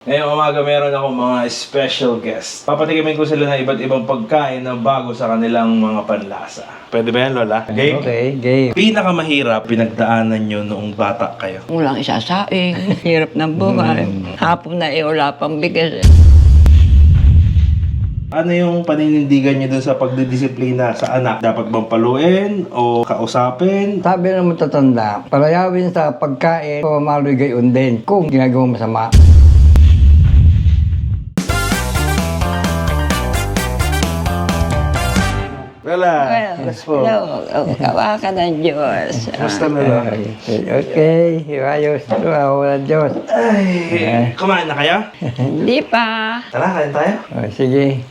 Ngayong umaga meron akong mga special guest. Papatikimin ko sila ng iba't ibang pagkain na bago sa kanilang mga panlasa. Pwede ba yan, Lola? Game? Okay, game. Pinakamahirap pinagdaanan nyo noong bata kayo. Walang isasaing, hirap ng buhay. Hapon na wala pang bigas. Ano yung paninindigan nyo dun sa pagdidisiplina sa anak? Dapat bang paluin o kausapin? Sabi ng matatanda, palayawin sa pagkain, pamamaloy gayon din kung ginagawa masama. Lola, Well, yes po. hello, kawa ka ng Diyos. Basta Lola. Okay, ayos. Wala Diyos. Ay, kumain na kayo? Hindi pa. Tara, kain tayo. Sige.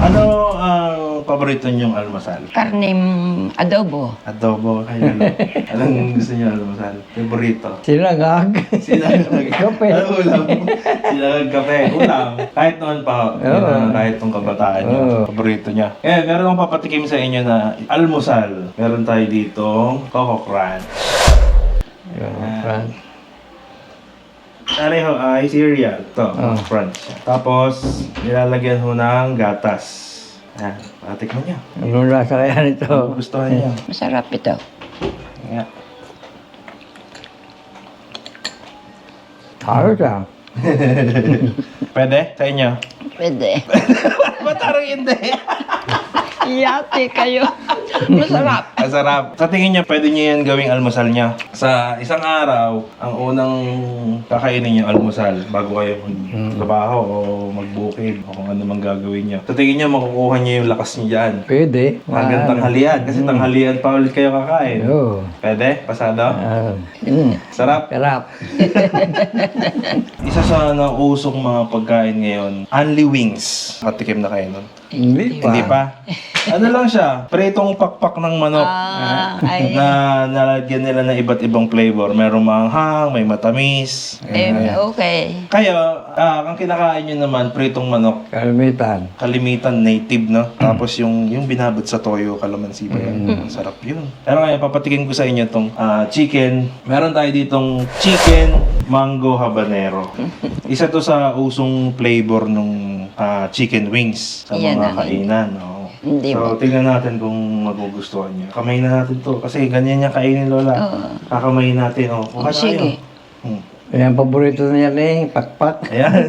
Ano ang paborito nyong almusal? Karnim adobo. Adobo kayo, no? Anong gusto niyo almusal? Favorito? Sinangag. Sinangag. Kape. Ano ulam? Sinangag kape. Ulam. Kahit noon pa, kahit nung kabataan niyo, paborito niya. Meron akong papatikim sa inyo na almusal. Meron tayo dito, Coco Crunch. Pareho ay cereal. Ito, crunch. Tapos, nilalagyan ho ng gatas. Ayan, patikman niya. Anong lasa kaya nito? Gustuhan niya. Masarap ito. Ayan. Taro siya. Pwede? Sa inyo? Pwede. Ba't parang hindi? Yate kayo. Masarap. Masarap. Sa tingin niya, pwede niya yan gawing almusal niya. Sa isang araw, ang unang kakainin niyo almusal bago kayo magtrabaho o magbukid o kung ano mang gagawin niyo. Sa tingin niya, makukuha niya yung lakas niya dyan. Pwede. Hanggang tanghalian. Kasi tanghalian pa ulit kayo kakain. Oo. Pwede? Pasado? Sarap. Sarap. Isa sa nausong mga pagkain ngayon, Only Wings. Patikim na kayo nun. Hindi pa. Hindi pa. Ano lang siya, pritong pakpak ng manok. Ay, Na nalagyan nila ng iba't ibang flavor. Merong maanghang, may matamis. okay. Kaya, ang kinakain nyo naman, pritong manok. Kalimitan. Kalimitan, native, no? Tapos yung binabot sa toyo, kalamansi ba yan? Sarap yun. Pero ngayon, papatikin ko sa inyo tong chicken. Meron tayo ditong chicken mango habanero. Isa to sa usong flavor nung chicken wings sa Yan mga ang- kainan. No? Hindi So, tingnan natin kung magugustuhan niya. Kamayin na natin to. Kasi ganyan niya kainin, Lola. Kakamayin natin. Oh, kuha Sige. tayo. Ayan, paborito na yan eh. Pakpak. Ayan.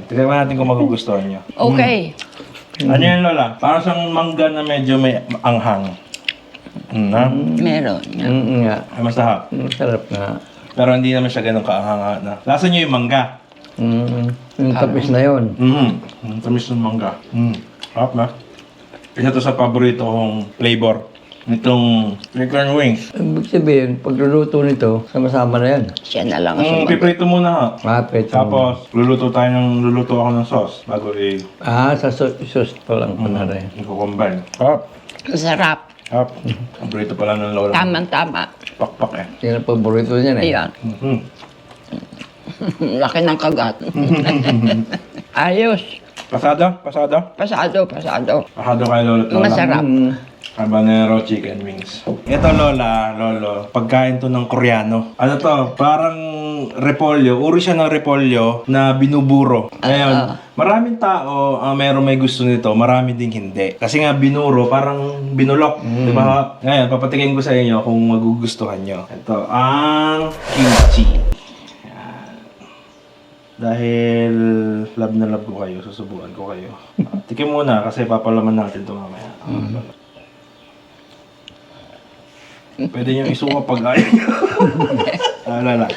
Tingnan natin kung magugustuhan niya. Okay. Ano yan, Lola? Para siyang mangga na medyo may anghang. Meron. Nga. Ay, masahap. Sarap nga. Pero hindi naman siya ganun kaanghang na. Lasa niyo yung mangga. Yung tapis na yun. Tamis ng mangga. Sarap na. Isa to sa paborito kong flavor. Nitong chicken wings. Ibig sabihin, pagluluto nito, sama-sama na yan. Siya na lang ang Piprito muna ha. Mapit. Tapos, luluto ako ng sauce bago Sa sauce pa lang pa na rin. i-combine. Sarap. Sarap. Sarap. Paborito pala ng lola. Tamang-tama. Pakpak eh. Yan ang paborito niyan eh. Ayan. Laki ng kagat. Ayos. Pasado? Pasado? Pasado. Pasado kay Lola. Masarap. Habanero chicken wings. Ito Lola, Lolo, pagkain to ng Koreano. Ano to? Parang repolyo. Uri siya ng repolyo na binuburo. Ngayon, maraming tao meron may gusto nito, marami ding hindi. Kasi nga binuro, parang binulok. Di ba? Ngayon, papatikin ko sa inyo kung magugustuhan nyo. Ito, ang kimchi. Dahil love na love ko kayo, susubukan ko kayo. Tikim muna kasi papalaman natin ito mamaya. Pwede nyo isuka pag ayaw nyo. Alala.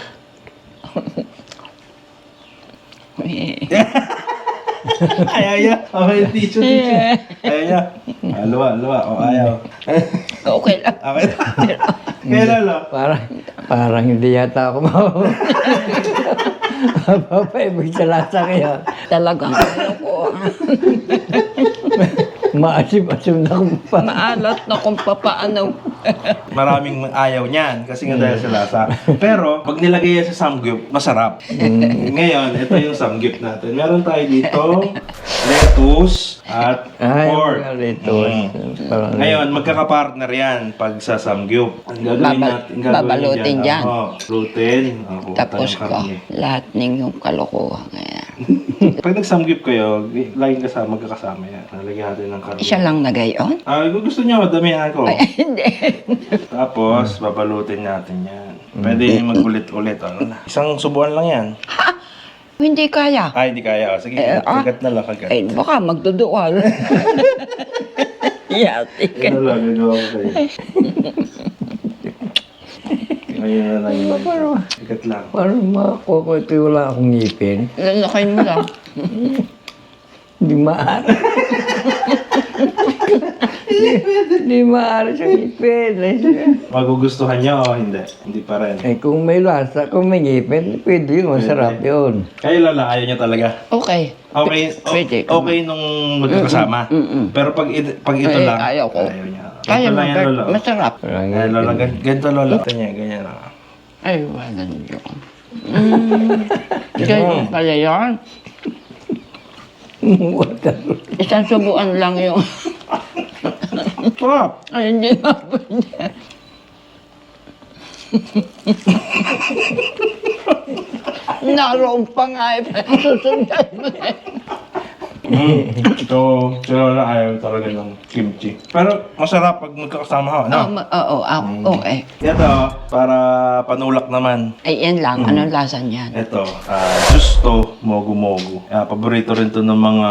Ayaw niya. Okay, tissue. Ayaw niya. Luwa. O, ayaw. Okay lang. Okay. Kaya lalo. Parang hindi yata ako mapapaibig sa lasa kaya. Talagang ayaw ko. Maasim-asim na kung pa. Maalat na kung papaano. Maraming ayaw niyan kasi nga dahil sa lasa. Pero, pag nilagay yan sa samgyup, masarap. Ngayon, ito yung samgyup natin. Meron tayo dito lettuce at pork. Ngayon, magkakapartner yan pag sa samgyup. Ang gagawin natin, babalutin dyan. Lutin. Tapos ko, lahat ng yung kalokohan. Ayan. Pag nag-samgyup kayo, laging magkakasama yan. Nalagyan natin ng karne. Siya lang na gayon? Kung gusto niyo, madamihan ko. Ay, hindi. Tapos, babalutin natin yan. Pwede magulit-ulit. Ano na. Isang subuan lang yan. Hindi kaya. Ay, hindi kaya. Sige, kagat na lang, kagat. Ay, baka magdudual. Yati ka. Ano lang, gagawa ko kayo. Ngayon na lang yun. Kagat lang. Parang makuha ito wala akong ngipin. Lalakayin mo lang. Hindi maaari. Hindi maaari sa ngipin. Magugustuhan niyo o hindi? Hindi pa rin. Eh kung may lasa, kung may ngipin, pwede yun, masarap yun. Kayo Lola, ayaw niyo talaga? Okay. Okay, Pwede. okay nung magkakasama. Pero pag ito lang, ayaw ko. niya. Kaya Ganito lang yan, Lola. masarap. Ay, Lola, ganito Lola. Ito niya, ganyan lang. Ay, wala niyo. Ganyan pala yun. Isang subuan lang yung... Sarap! Ay, hindi na pwede. Naroon pa nga eh. Susundan mo eh. So, si Lola ayaw talaga ng kimchi. Pero masarap pag magkakasama ho, no? Okay. Ito, para panulak naman. Ay, yan lang. Anong lasa niyan? Ito, juice to, mogu-mogu. Paborito rin to ng mga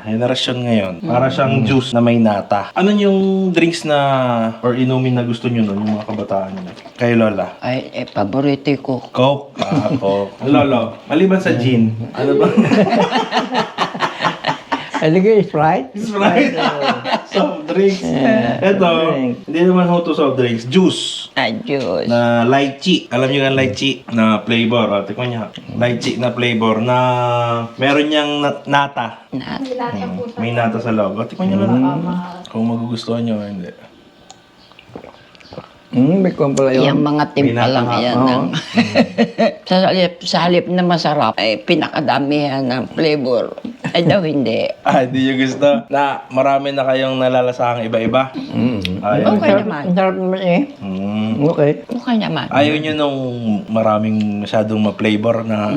henerasyon ngayon. Para siyang juice na may nata. Ano yung drinks na, or inumin na gusto nyo nun, yung mga kabataan nyo? Kay Lola? Ay, paborito ko. Coke? Coke. Lolo, maliban sa gin, ano ba? Ano kayo, Sprite? Sprite. Soft drinks. Ito, hindi naman ho to soft drinks. Juice. Adios. Na lychee. Alam niyo ang lychee na flavor. Tikman niyo. Lychee na flavor na meron niyang nata. May nata sa loob. Tikman niyo lang. Kung magugustuhan niyo, hindi. May kuwan pala yun. Yung mga timpa lang yan. Sa halip na masarap, ay pinakadamihan ng flavor. Ay daw hindi. Hindi niyo gusto na marami na kayong nalalasahang iba-iba. Ayaw. Okay naman. Ang sarap naman eh. Okay. Okay naman. Ayaw niyo nung maraming masyadong ma-flavor na...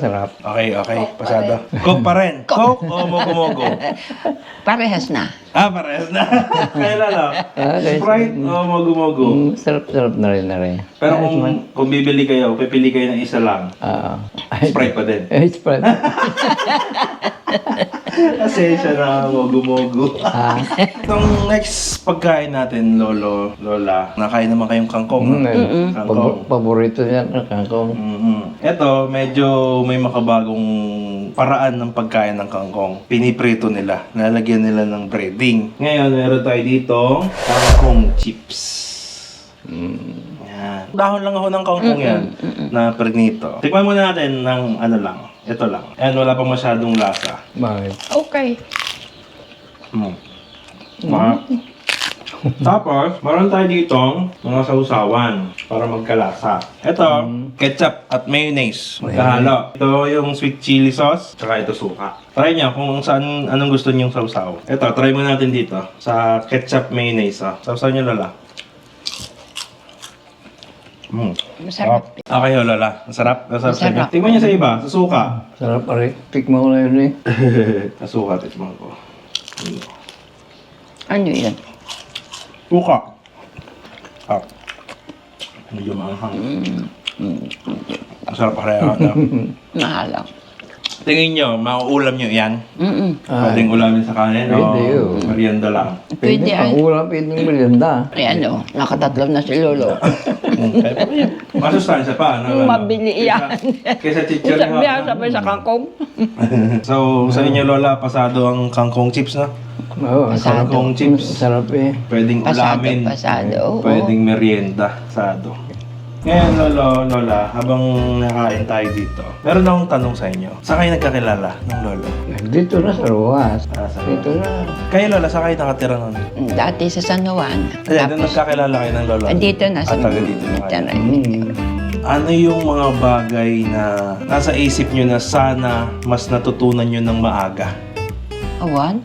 Sarap. Okay. Pasado. Coke pa rin. Coke o mogo-mogo? Parehas na. Parehas na. Kailan lang? Sprite o mogo-mogo? Sarap na rin. Pero kung bibili kayo, pipili kayo ng isa lang. Sprite pa din. Sprite. Kasi siya na mogo-mogo. Itong next pagkain natin, Lolo, Lola, nakain naman kayong kangkong. Kangkong. Paborito niya ng kangkong. Ito, medyo may makabagong paraan ng pagkain ng kangkong. Piniprito nila. Nalagyan nila ng breading. Ngayon, meron tayo dito, kangkong chips. Yan. Dahon lang ako ng kangkong yan na prinito. Tikman muna natin ng ano lang. Ito lang. Ayan, wala pang masyadong lasa. Bakit? Okay. Tapos, meron tayo dito mga sausawan para magkalasa. Ito, ketchup at mayonnaise. Magkahalo. Ito yung sweet chili sauce, tsaka ito suka. Try nyo kung saan, anong gusto nyo sausaw. Ito, try mo natin dito. Sa ketchup mayonnaise. Sausaw nyo, Lola. Masarap. Okay, Lola. Masarap? Masarap. Masarap. Tingnan nyo sa iba, sa suka. Sarap pa rin. Tikman ko na yun eh. Sa suka, tikman ko. Ano yan? Suka. Medyo maanghang. Masarap pa rin. Mahalang. Tingin nyo, mauulam nyo yan? Pwede Pwedeng ulamin sa kanin o yun. merienda lang. Pwede Ang ay. ulam, pwede ng merienda. Ay ano, nakatatlo na si Lolo. Masustansya pa, ano? Mabili yan. Kesa chichirya. Sabi sabay sa kangkong. So, sa inyo, Lola, pasado ang kangkong chips, no? Oo, Pasado. Kangkong chips. sarap eh. Pwedeng ulamin. Pasado. Oo. Pwedeng merienda. Pasado. Ngayon, Lola, habang nakain tayo dito, meron akong tanong sa inyo. Saan kayo nagkakilala ng Lolo? Dito na sa Ruas. Dito na. Kayo, Lola, saan kayo nakatira nun? Dati sa San Juan. Ayan, doon nagkakilala kayo ng Lola? Dito na sa taga dito na kayo. Hmm. Ano yung mga bagay na nasa isip nyo na sana mas natutunan nyo ng maaga? Awan?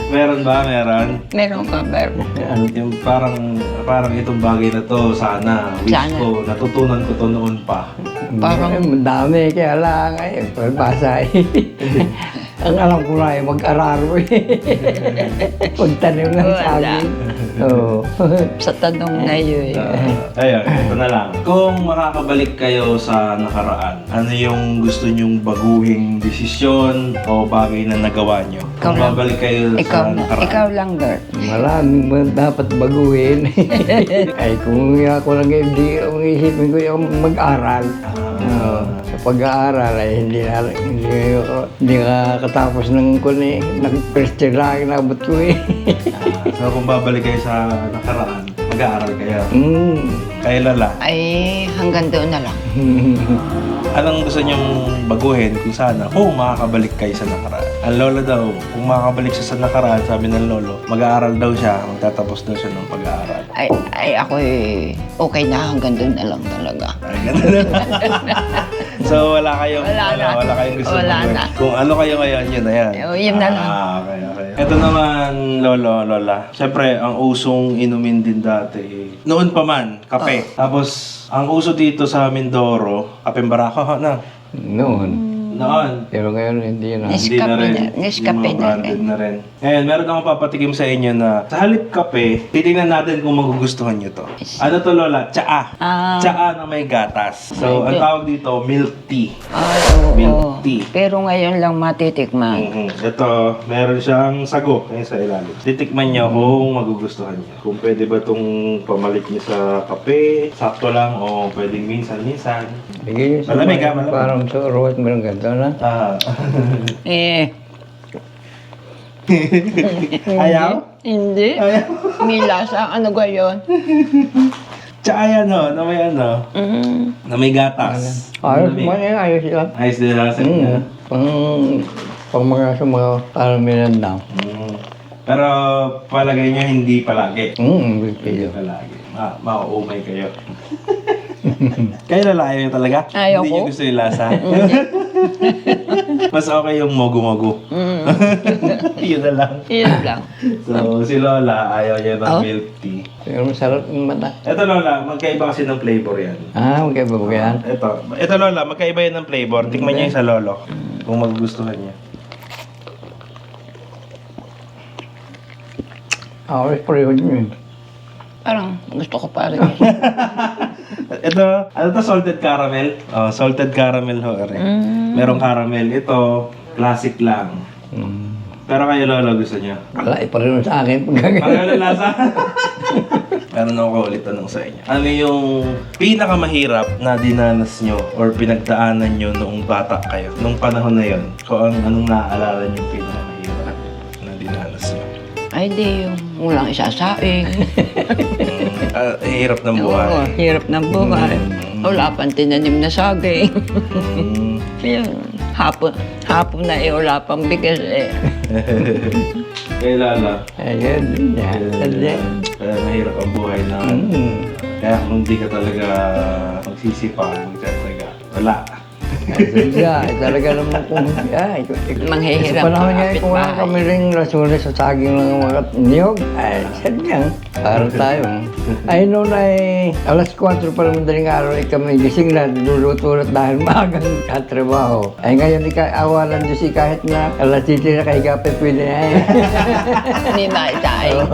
Meron ba? Meron? Meron ka, meron. Yung parang itong bagay na to, sana, wish Sana. ko, natutunan ko to noon pa. Parang- Dami, kaya lang ay pagbasa eh. Ang alam ko na ay mag-araro eh. Pagtanim ng Wala. saging. Oo. Sa tanong na yun. Ayun, ito na lang. Kung makakabalik kayo sa nakaraan, ano yung gusto nyong baguhing desisyon o bagay na nagawa nyo? Ikaw Kung lang. babalik kayo Ikaw, sa nakaraan. ikaw lang, Bert. Maraming dapat baguhin. Ay kung ako lang hindi ang isipin ko yung mag-aral. Sa pag-aaral ay hindi ka katapos ng kuni. Nag-first year lang inabot ko eh. So kung babalik kayo sa nakaraan, mag-aaral kayo. Kayo, Lola, Ay, hanggang doon na lang. anong gusto nyong baguhin kung sana? Makakabalik kayo sa nakaraan. Ang Lola daw, kung makakabalik siya sa nakaraan, sabi ng Lolo, mag-aaral daw siya, magtatapos daw siya ng pag-aaral. Ay ako okay na hanggang doon na lang talaga. Ay, ganun na. So wala kayong Wala kayong gusto Wala baguhin. na. Kung ano kayo ngayon, yun na yan. Yun na lang. Okay. Ito naman, Lola. Siyempre, ang usong inumin din dati, noon pa man, kape. Tapos, ang uso dito sa Mindoro, kapeng barako, na. Noon. Noon. Pero ngayon hindi na. Yes. Hindi na rin. Nescafe Yung mga na branded na rin. Ngayon, meron akong papatikim sa inyo na sa halip kape, titingnan natin kung magugustuhan nyo to. Ano to, Lola? Tsaa. Tsaa na may gatas. So, ang tawag dito, milk tea. Ay, oo. Milk tea. Pero ngayon lang matitikman. Ito, meron siyang sago ngayon sa ilalim. Titikman nyo kung magugustuhan nyo. Kung pwede ba itong pamalit nyo sa kape, sakto lang, o pwedeng minsan-minsan. Sige, Malamig ka, malamig. Parang sa Ruas meron ganito na. Ayaw? Hindi. Ayaw? May lasa. Ano ba yun? Tsaka yan, na may na may gatas. Ayos Malamig. man yan, ayos yan. Ayos din lasa niya. Pang mga sa mga parang minanda. Pero palagay nyo hindi palagi. Hindi Bigpilo. palagi. Mauumay kayo. Kayo lalayo nyo talaga? Ayaw Hindi nyo ko. gusto yung lasa? Mas okay yung mogu-mogu. Yun na lang. Yun lang. So, si Lola, ayaw niya ng Oh. milk tea. Pero masarap yung mata. Ito Lola, magkaiba kasi ng flavor yan. Magkaiba ba yan? Ito Lola, magkaiba yan ng flavor. Tikman niyo yung sa Lolo. Kung magugustuhan niya. Ayos pareho yun. Parang gusto ko pa rin. Ito, ano to, salted caramel? Oh, salted caramel ho, rin. Merong caramel. Ito, classic lang. Pero kayo Lolo, gusto niya? Wala, pareho sa akin. Pareho ng lasa? Meron ako ulit tanong sa inyo. Ano yung pinakamahirap na dinanas nyo or pinagdaanan nyo noong bata kayo? Nung panahon na yon, kung anong naaalala nyo yung pinakamahirap na dinanas nyo? Ay, di yung walang isasaing. Hirap ng Oo, buhay. hirap ng buhay. Wala pang tinanim na saging. Mm. Yun. Hapon na wala pang bigas eh. Kaya Lala, Ayun, yan. mahirap ang buhay na kaya kung hindi ka talaga magsisipag, magtataga, wala. Talaga naman kung Manghihirap sa panahon ang niya, kung wala kapitbahay. kami rin rasulas sa saging ng mga niyog, ay, sadyang, parang tayo. Ay, noon ay alas 4 pa naman daling araw, ay kami gising na, luluto dahil maagang katrabaho. Ay, ngayon, awalan Diyos kahit na alas 7 na kahiga pa pwede na eh. Hindi maisaing.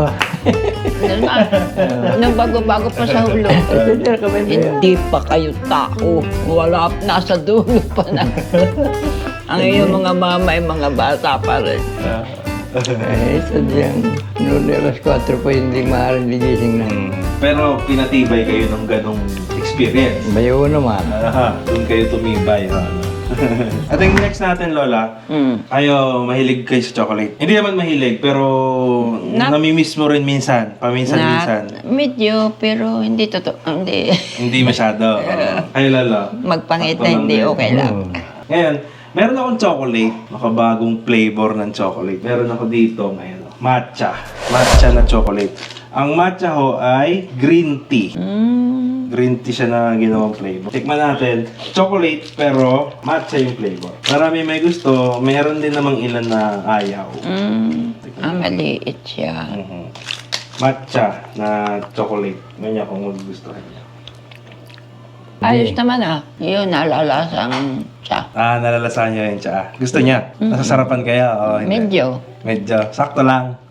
Nung bago-bago pa sa hulo. Sadyang kami Hindi pa kayo tao. Wala, nasa dulo pa na. Ang iyong mga mama ay mga bata pa rin. Ay, sadyang, noon ay alas 4 pa hindi maaaring gising na. Pero pinatibay kayo ng ganong experience. Bayo naman. Doon kayo tumibay. At yung next natin, Lola, ayo, mahilig kayo sa chocolate. Hindi naman mahilig, pero namimiss mo rin minsan. Paminsan-minsan. Medyo, pero hindi totoo. Hindi. Hindi masyado. Ay, Lola. Magpangit Sakto na lang hindi, din. okay lang. Ngayon, meron akong chocolate. Makabagong flavor ng chocolate. Meron ako dito ngayon. Matcha. Matcha na chocolate. Ang matcha ho ay green tea. Green tea siya na ginawang flavor. Tikman natin. Chocolate, pero matcha yung flavor. Marami may gusto. Meron din namang ilan na ayaw. Maliit siya. Matcha na chocolate. Ganyan kung magugustuhan niya. Ayos naman Yun, nalalasang siya. Nalalasahan niya yung tsaa. Gusto niya? Nasasarapan kaya? O, hindi? Medyo. Sakto lang.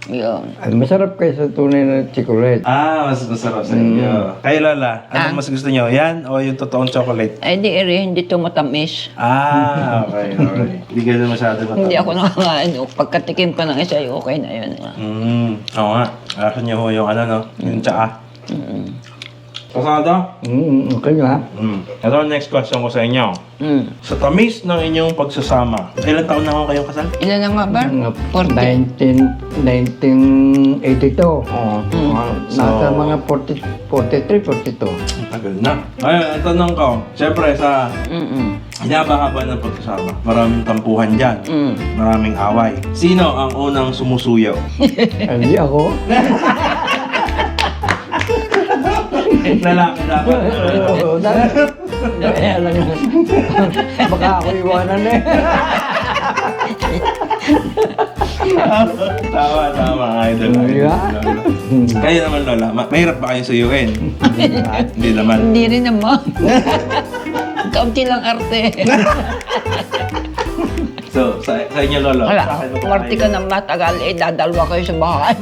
Yun. Ay, masarap kayo sa tunay na chocolate. Mas masarap sa inyo. Kayo, Lola, anong mas gusto niyo? Yan o yung totoong chocolate? Ay, hindi ito matamis. Okay. Alright. Hindi ka na masyado matamis. Hindi ako nakakain. Pagkatikim pa ng isa, okay na yun. Oo nga. Akin niyo ho yung yung tsaa. Pasado? Okay nga. Ito ang next question ko sa inyo. Sa tamis ng inyong pagsasama, ilan taon na ho kayong kasal? Ilan na nga ba? 40. 1982. Nasa mga 43, 42. Tagal na. Ayun, ang tanong ko, siyempre sa haba-haba ng pagsasama, maraming tampuhan dyan, maraming away. Sino ang unang sumusuyaw? Hindi ako. Lalaki dapat. Oo, kaya lang. Baka ako iwanan Tama, idol. Kaya naman, Lola, mahirap ba kayong suyuin? Hindi naman. Hindi rin naman. Kaunti lang arte. So, sa inyo, Lolo? Wala, sa akin, umarte ka ng matagal, dadalwa kayo sa bahay.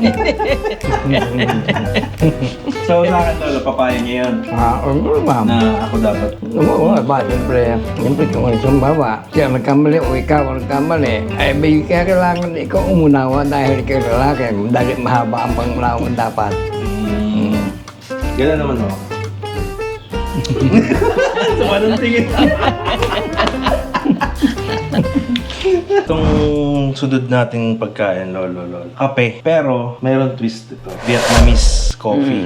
So, sa akin, Lolo, papaya niyo yun. Ma'am. Na ako dapat. Oo, siyempre kung isang bawa, siya nagkamali o ikaw ang nagkamali, ay may kailangan ikaw umunawa dahil ikaw lalaki, dahil mahaba ang panglawan dapat. Gano'n naman ako. Sumanong tingin. Itong sunod nating pagkain, Lolo. Kape. Pero, mayroon twist ito. Vietnamese coffee.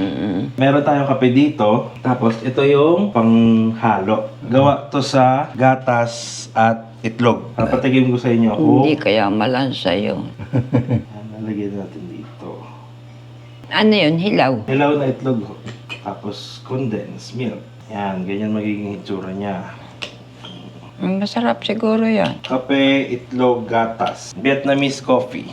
Meron tayong kape dito. Tapos, ito yung panghalo. Gawa to sa gatas at itlog. Papatigim ko sa inyo kung Hindi kaya malansa yun. nalagyan natin dito. Ano yun, hilaw? Hilaw na itlog. Tapos, condensed milk. Yan, ganyan magiging itsura niya. Masarap siguro yan. Kape, itlog, gatas. Vietnamese coffee.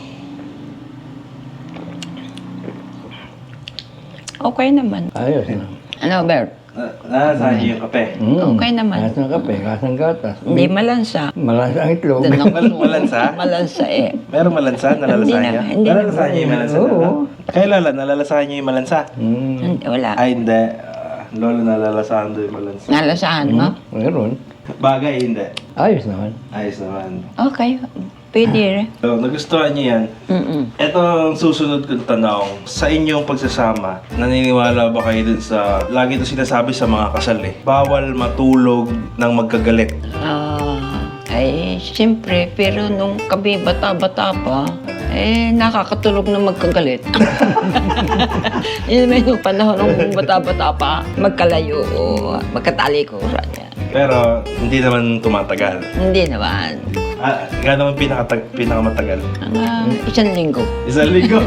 Okay naman. Ayos na. Ano, Bert? Nasa niyo yung kape. Okay naman. Kasang kape, kasang gatas. Hindi malansa. Malas ang itlog. Doon ako Malansa? Malansa Meron malansa? Nalalasahan niya? Hindi Nalalasahan niyo yung malansa? Oo. Lola? Kaya Lola, nalalasahan niyo yung malansa? Wala. Ay, hindi. Lola, nalalasahan doon yung malansa. Nalasahan mo? Meron. Bagay, hindi. Ayos naman. Ayos naman. Okay. Pwede rin. So, nagustuhan niyo yan? Ito ang susunod kong tanong. Sa inyong pagsasama, naniniwala ba kayo dun sa, lagi ito sinasabi sa mga kasal bawal matulog ng magkagalit. Ay, siyempre, pero nung kami bata-bata pa, nakakatulog na magkagalit. Yun naman yung panahon nung bata-bata pa, magkalayo o magkatalikuran niya. Pero, hindi naman tumatagal. Hindi naman. Gano'n ang pinakamatagal? Isang linggo. Isang linggo?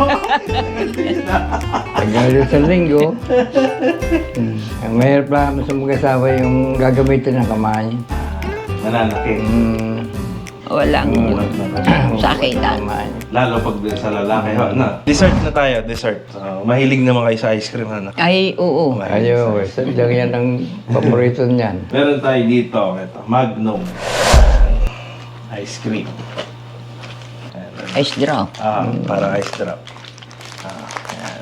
Tagal sa linggo. Ang mahirap lang sa mag-asawa yung gagamitin ng kamay. Nananakit. Walang sakitan. Lalo pag sa lalaki. Dessert na tayo, dessert. Mahilig naman kayo sa ice cream, ano? Ay, oo. Ayaw, sadyang yan ang paborito niyan. Meron tayo dito, ito, Magnum. Ice cream. Ice drop. Para ice drop.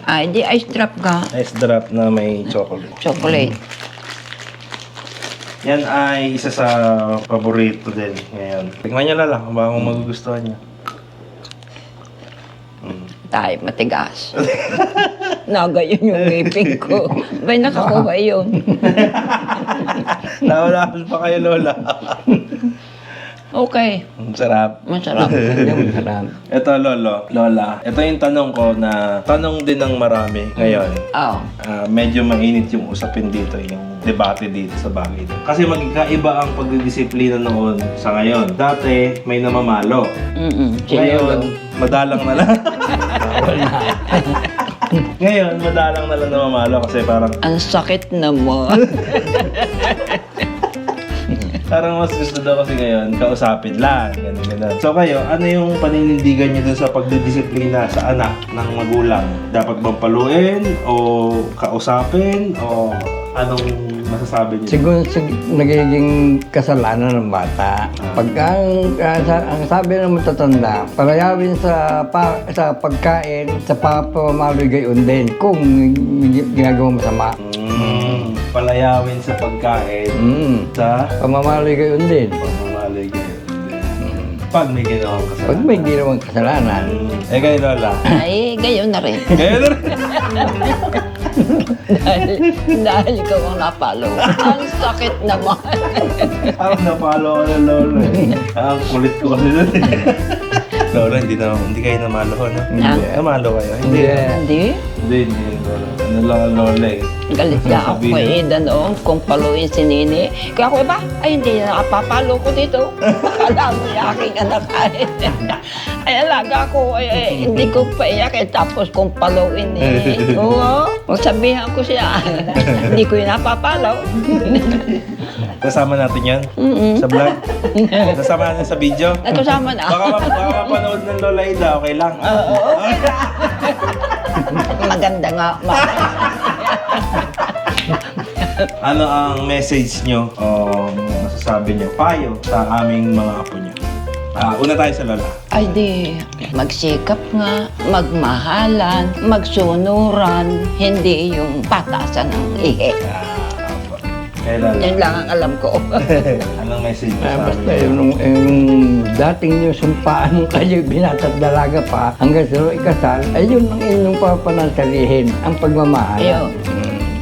Ay, di ice drop ka. Ice drop na may chocolate. Chocolate. Yan ay isa sa paborito din ngayon. Tingnan niyo lang kung baka magugustuhan niyo. Tayo, matigas. Nagayon yung ngipin ko. Bay, nakakuha yun. Nawala pa kayo, Lola. Okay. Ang sarap. Masarap. Yung sarap. Ito, Lolo, Lola. Ito yung tanong ko na tanong din ng marami ngayon. Oh. Medyo mainit yung usapin dito, yung debate dito sa bagay dito. Kasi magkaiba ang pagdidisiplina noon sa ngayon. Dati, may namamalo. Ngayon, madalang na lang. Ngayon, madalang na lang namamalo kasi parang Ang sakit naman. parang mas gusto daw kasi ngayon, kausapin lang, ganun. So kayo, ano yung paninindigan niyo dun sa pagdidisiplina sa anak ng magulang? Dapat bang paluin o kausapin o anong masasabi niyo? Siguro nagiging kasalanan ng bata. Pagka ang sabi ng matatanda, palayawin sa pagkain, sa pamamaloy gayon din kung ginagawa masama. Palayawin sa pagkain, sa Pamamaloy gayon din. pamamaloy kayo. Pag may ginawang kasalanan. Pag may ginawang kasalanan, Kayo, Lola. Ay, gayon na rin. Kayo na rin. dahil ikaw ang napalo. Ang sakit naman. Ang napalo ko ng Lola. Ang kulit ko kasi nun. Lola, hindi kayo namalo ko, no? Ha? Namalo kayo? Hindi. Hindi. Hindi, Lola. Ano lang ang Lola eh. Galit na ako Sabihin. kay Eda noon kung paluin si Nini. Kaya ako ba? Ay, hindi na nakapapalo ko dito. Akala mo yung aking anak ay. Ay, alaga ko. Ay, hindi ko paiyak. Tapos kung paluin eh. Oo. Magsabihan ko siya. Hindi ko yung napapalo. Kasama natin yan? Sa vlog? Kasama natin sa video? Natusama na. Baka mapanood ng Lola Ida, okay lang? Maganda nga. Ano ang message nyo o masasabi nyo, payo sa aming mga apo nyo? Una tayo sa Lola. Ay di, magsikap nga, magmahalan, magsunuran, hindi yung patasan ng ihe. Kaya Lola, Yan lang ang alam ko. anong message nyo sa basta amin? yung dating yung sumpaan mo kayo binata't dalaga pa hanggang sa ikasal, ay yun ang inyong papanatilihin, ang pagmamahal. Ayun.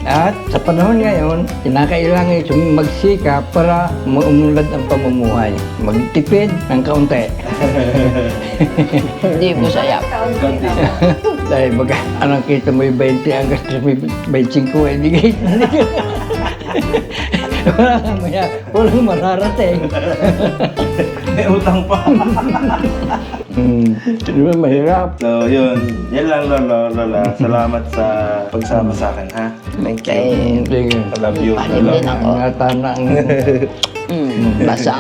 At sa panahon ngayon, kinakailangan yung magsikap para maunlad ang pamumuhay. Magtipid ng kaunti. Hindi mo sayap. Dahil baga, anong kita mo yung 20 hanggang may 25, hindi kayo. Walang mararating. May utang pa. Di ba mahirap? So, yun. Yan lang, Lola. Salamat sa pagsama sa akin, ha? Thank you. Sige. I love you. Palim din ako. Ingatan na ang Basa.